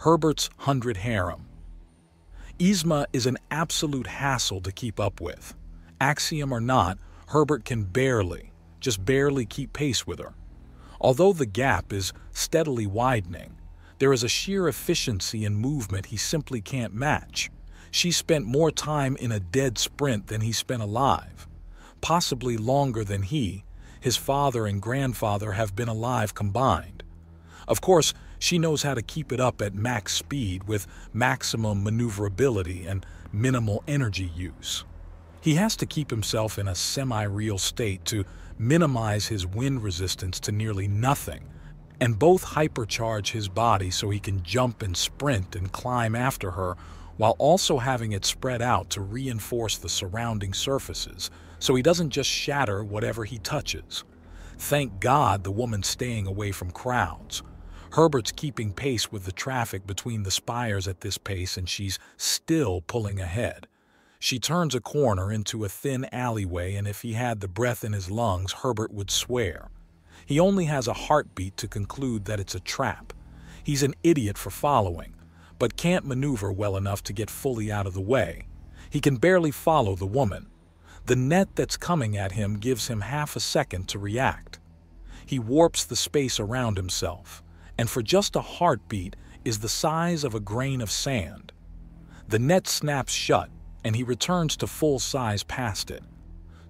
Herbert's 100 harem. Yzma is an absolute hassle to keep up with. Axiom or not, Herbert can just barely keep pace with her. Although the gap is steadily widening, there is a sheer efficiency in movement he simply can't match. She spent more time in a dead sprint than he spent alive, possibly longer than his father and grandfather have been alive combined. Of course, she knows how to keep it up at max speed with maximum maneuverability and minimal energy use. He has to keep himself in a semi-real state to minimize his wind resistance to nearly nothing, and both hypercharge his body so he can jump and sprint and climb after her, while also having it spread out to reinforce the surrounding surfaces, so he doesn't just shatter whatever he touches. Thank God the woman's staying away from crowds. Herbert's keeping pace with the traffic between the spires at this pace, and she's still pulling ahead. She turns a corner into a thin alleyway, and if he had the breath in his lungs, Herbert would swear. He only has a heartbeat to conclude that it's a trap. He's an idiot for following, but can't maneuver well enough to get fully out of the way. He can barely follow the woman. The net that's coming at him gives him half a second to react. He warps the space around himself, and for just a heartbeat is the size of a grain of sand. The net snaps shut, and he returns to full size past it.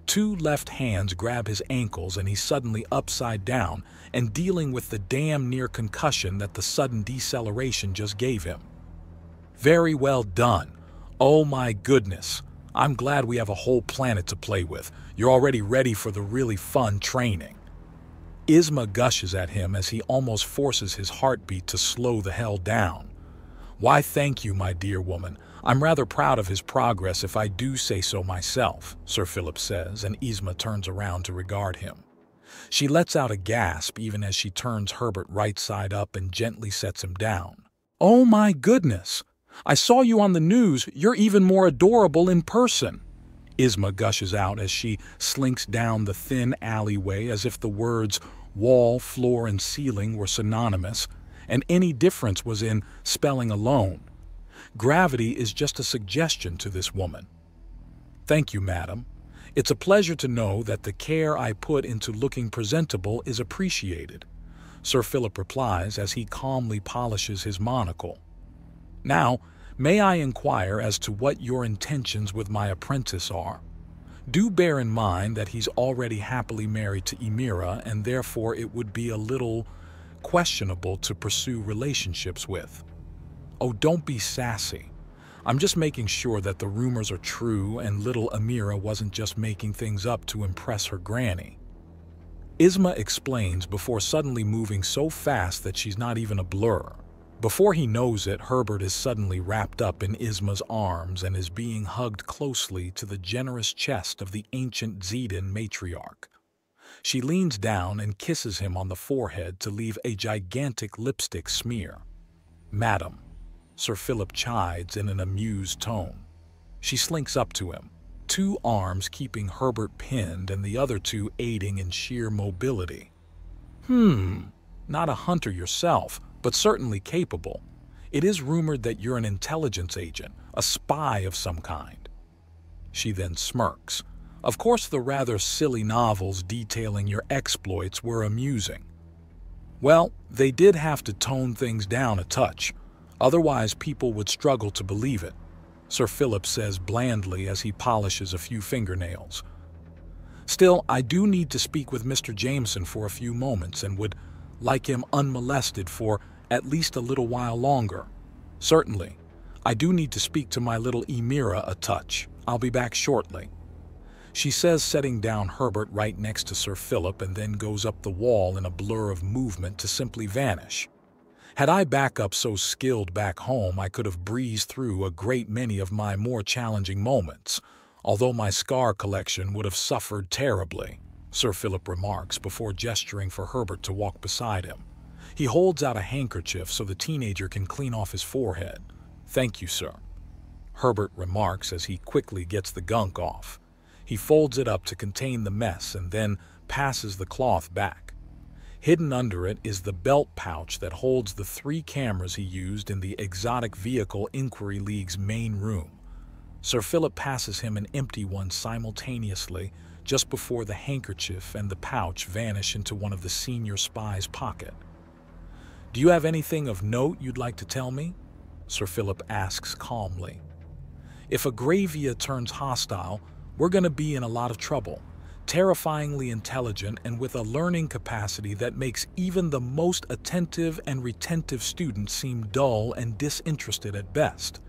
Two left hands grab his ankles, and he's suddenly upside down and dealing with the damn near concussion that the sudden deceleration just gave him. Very well done. Oh my goodness. I'm glad we have a whole planet to play with. You're already ready for the really fun training. Yzma gushes at him as he almost forces his heartbeat to slow the hell down. Why, thank you, my dear woman. I'm rather proud of his progress, if I do say so myself, Sir Philip says, and Yzma turns around to regard him. She lets out a gasp even as she turns Herbert right side up and gently sets him down. Oh my goodness! I saw you on the news. You're even more adorable in person. Yzma gushes out as she slinks down the thin alleyway as if the words wall, floor, and ceiling were synonymous, and any difference was in spelling alone. Gravity is just a suggestion to this woman. Thank you, madam. It's a pleasure to know that the care I put into looking presentable is appreciated, Sir Philip replies as he calmly polishes his monocle. Now, may I inquire as to what your intentions with my apprentice are? Do bear in mind that he's already happily married to Emira, and therefore it would be a little questionable to pursue relationships with. Oh, don't be sassy. I'm just making sure that the rumors are true and little Emira wasn't just making things up to impress her granny. Yzma explains before suddenly moving so fast that she's not even a blur. Before he knows it, Herbert is suddenly wrapped up in Yzma's arms and is being hugged closely to the generous chest of the ancient Zedan matriarch. She leans down and kisses him on the forehead to leave a gigantic lipstick smear. Madam, Sir Philip chides in an amused tone. She slinks up to him, two arms keeping Herbert pinned and the other two aiding in sheer mobility. Not a hunter yourself, but certainly capable. It is rumored that you're an intelligence agent, a spy of some kind. She then smirks. Of course, the rather silly novels detailing your exploits were amusing. Well, they did have to tone things down a touch. Otherwise, people would struggle to believe it, Sir Philip says blandly as he polishes a few fingernails. Still, I do need to speak with Mr. Jameson for a few moments and would like him unmolested for at least a little while longer. Certainly. I do need to speak to my little Emira a touch. I'll be back shortly, she says, setting down Herbert right next to Sir Philip, and then goes up the wall in a blur of movement to simply vanish. Had I backup so skilled back home, I could have breezed through a great many of my more challenging moments, although my scar collection would have suffered terribly, Sir Philip remarks before gesturing for Herbert to walk beside him. He holds out a handkerchief so the teenager can clean off his forehead. Thank you, sir, Herbert remarks as he quickly gets the gunk off. He folds it up to contain the mess and then passes the cloth back. Hidden under it is the belt pouch that holds the 3 cameras he used in the Exotic Vehicle Inquiry League's main room. Sir Philip passes him an empty one simultaneously, just before the handkerchief and the pouch vanish into one of the senior spy's pocket. "Do you have anything of note you'd like to tell me?" Sir Philip asks calmly. "If a Gravia turns hostile, we're going to be in a lot of trouble. Terrifyingly intelligent and with a learning capacity that makes even the most attentive and retentive student seem dull and disinterested at best.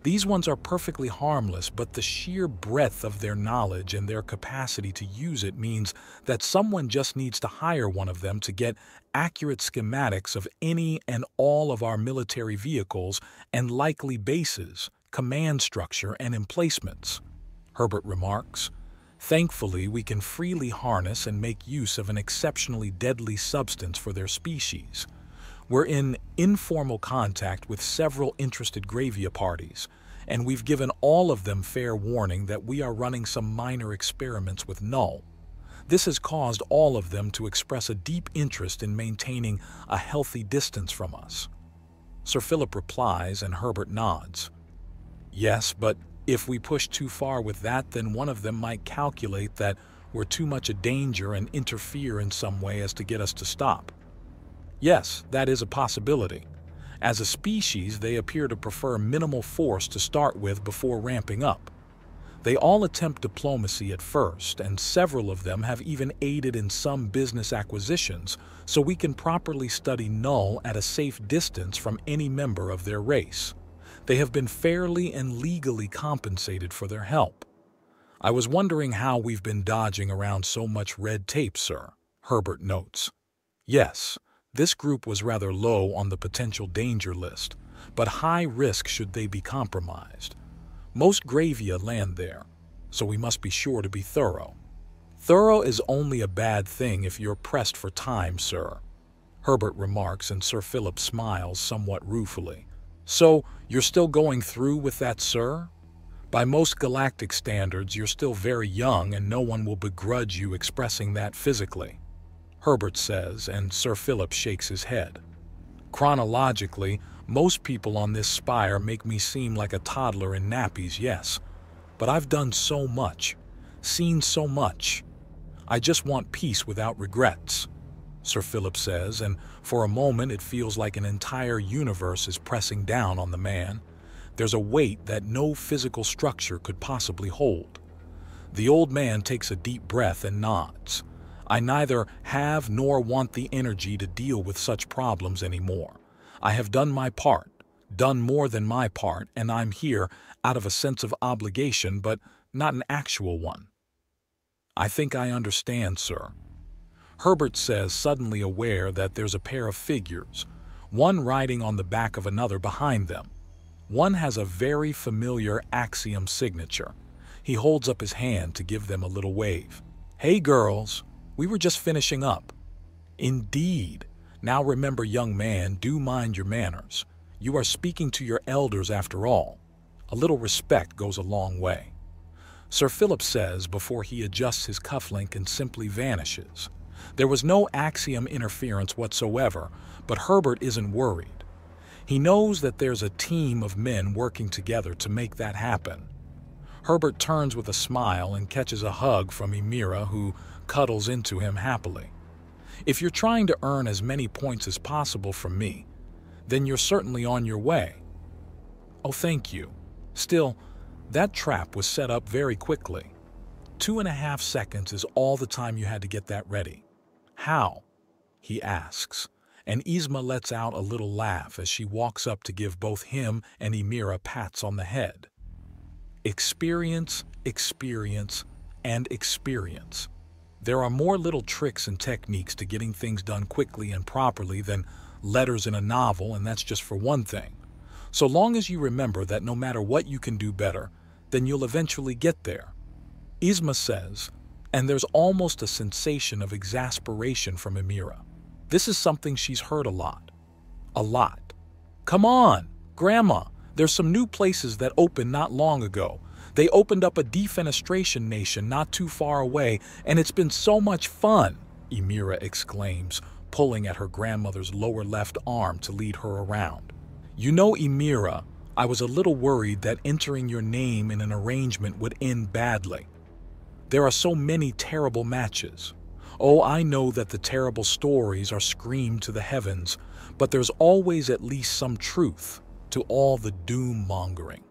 These ones are perfectly harmless, but the sheer breadth of their knowledge and their capacity to use it means that someone just needs to hire one of them to get accurate schematics of any and all of our military vehicles and likely bases, command structure, and emplacements," Herbert remarks. "Thankfully, we can freely harness and make use of an exceptionally deadly substance for their species. We're in informal contact with several interested Gravia parties, and we've given all of them fair warning that we are running some minor experiments with Null. This has caused all of them to express a deep interest in maintaining a healthy distance from us." Sir Philip replies, and Herbert nods. "Yes, but if we push too far with that, then one of them might calculate that we're too much a danger and interfere in some way as to get us to stop." "Yes, that is a possibility. As a species, they appear to prefer minimal force to start with before ramping up. They all attempt diplomacy at first, and several of them have even aided in some business acquisitions, so we can properly study Null at a safe distance from any member of their race. They have been fairly and legally compensated for their help. I was wondering how we've been dodging around so much red tape, sir," Herbert notes. "Yes, this group was rather low on the potential danger list, but high risk should they be compromised. Most Gravia land there, so we must be sure to be thorough." "Thorough is only a bad thing if you're pressed for time, sir," Herbert remarks, and Sir Philip smiles somewhat ruefully. "So, you're still going through with that, sir? By most galactic standards, you're still very young and no one will begrudge you expressing that physically," Herbert says, and Sir Philip shakes his head. "Chronologically, most people on this spire make me seem like a toddler in nappies, yes. But I've done so much, seen so much. I just want peace without regrets," Sir Philip says, and for a moment it feels like an entire universe is pressing down on the man. There's a weight that no physical structure could possibly hold. The old man takes a deep breath and nods. "I neither have nor want the energy to deal with such problems anymore. I have done my part, done more than my part, and I'm here out of a sense of obligation, but not an actual one." "I think I understand, sir," Herbert says, suddenly aware that there's a pair of figures, one riding on the back of another behind them. One has a very familiar Axiom signature. He holds up his hand to give them a little wave. "Hey girls, we were just finishing up." "Indeed. Now remember, young man, do mind your manners. You are speaking to your elders after all. A little respect goes a long way," Sir Philip says before he adjusts his cufflink and simply vanishes. There was no Axiom interference whatsoever, but Herbert isn't worried. He knows that there's a team of men working together to make that happen. Herbert turns with a smile and catches a hug from Emira, who cuddles into him happily. "If you're trying to earn as many points as possible from me, then you're certainly on your way." "Oh, thank you. Still, that trap was set up very quickly. 2.5 seconds is all the time you had to get that ready." "How?" he asks, and Yzma lets out a little laugh as she walks up to give both him and Emira pats on the head. "Experience, experience, and experience. There are more little tricks and techniques to getting things done quickly and properly than letters in a novel, and that's just for one thing. So long as you remember that no matter what you can do better, then you'll eventually get there," Yzma says, and there's almost a sensation of exasperation from Emira. This is something she's heard a lot. A lot. "Come on, Grandma, there's some new places that opened not long ago. They opened up a defenestration nation not too far away, and it's been so much fun," Emira exclaims, pulling at her grandmother's lower left arm to lead her around. "You know, Emira, I was a little worried that entering your name in an arrangement would end badly. There are so many terrible matches. Oh, I know that the terrible stories are screamed to the heavens, but there's always at least some truth to all the doom-mongering,"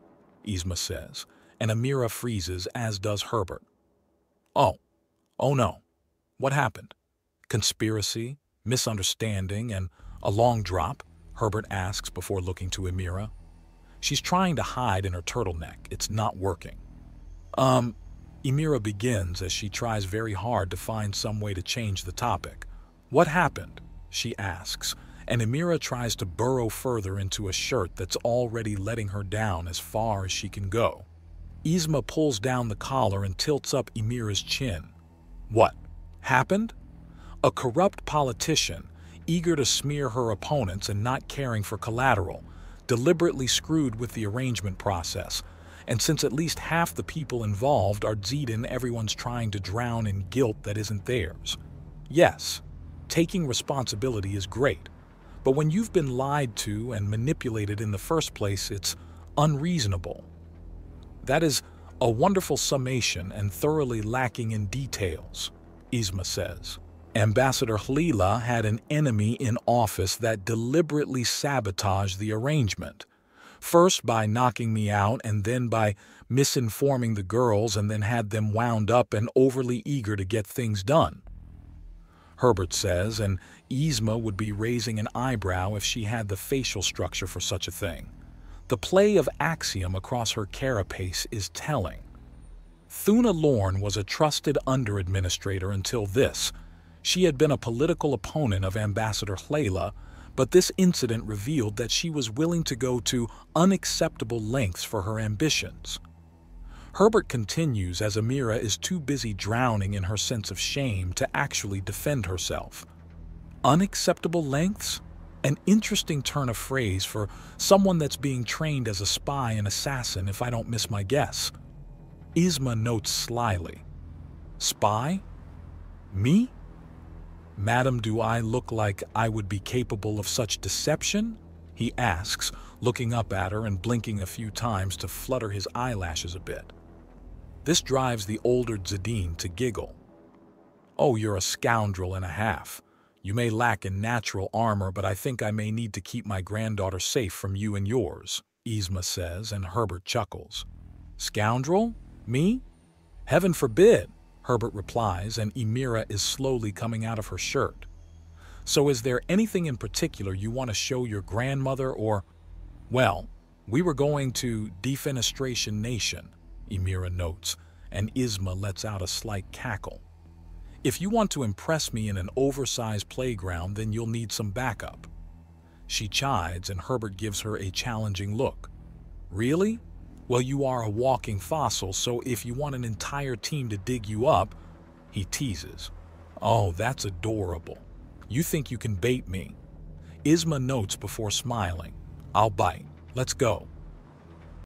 Yzma says, and Emira freezes, as does Herbert. Oh no. What happened? Conspiracy, misunderstanding, and a long drop? Herbert asks before looking to Emira. She's trying to hide in her turtleneck. It's not working. Emira begins as she tries very hard to find some way to change the topic. "What happened?" she asks, and Emira tries to burrow further into a shirt that's already letting her down as far as she can go. Yzma pulls down the collar and tilts up Emira's chin. "What happened?" "A corrupt politician, eager to smear her opponents and not caring for collateral, deliberately screwed with the arrangement process. And since at least half the people involved are Zeden, everyone's trying to drown in guilt that isn't theirs. Yes, taking responsibility is great, but when you've been lied to and manipulated in the first place, it's unreasonable." "That is a wonderful summation and thoroughly lacking in details," Yzma says. "Ambassador Hlila had an enemy in office that deliberately sabotaged the arrangement. First by knocking me out, and then by misinforming the girls, and then had them wound up and overly eager to get things done," Herbert says, and Yzma would be raising an eyebrow if she had the facial structure for such a thing. The play of axiom across her carapace is telling. Thuna Lorne was a trusted under-administrator until this. She had been a political opponent of Ambassador Hlila, but this incident revealed that she was willing to go to unacceptable lengths for her ambitions. Herbert continues as Emira is too busy drowning in her sense of shame to actually defend herself. Unacceptable lengths? An interesting turn of phrase for someone that's being trained as a spy and assassin, if I don't miss my guess. Yzma notes slyly. "Spy? Me? Madam, do I look like I would be capable of such deception?" he asks, looking up at her and blinking a few times to flutter his eyelashes a bit. This drives the older Zeden to giggle. "Oh, you're a scoundrel and a half. You may lack in natural armor, but I think I may need to keep my granddaughter safe from you and yours," Yzma says, and Herbert chuckles. "Scoundrel? Me? Heaven forbid," Herbert replies, and Emira is slowly coming out of her shirt. "So is there anything in particular you want to show your grandmother, or—" "Well, we were going to Defenestration Nation," Emira notes, and Yzma lets out a slight cackle. "If you want to impress me in an oversized playground, then you'll need some backup." She chides, and Herbert gives her a challenging look. "Really? Well, you are a walking fossil, so if you want an entire team to dig you up," he teases. "Oh, that's adorable. You think you can bait me." Yzma notes before smiling. "I'll bite. Let's go."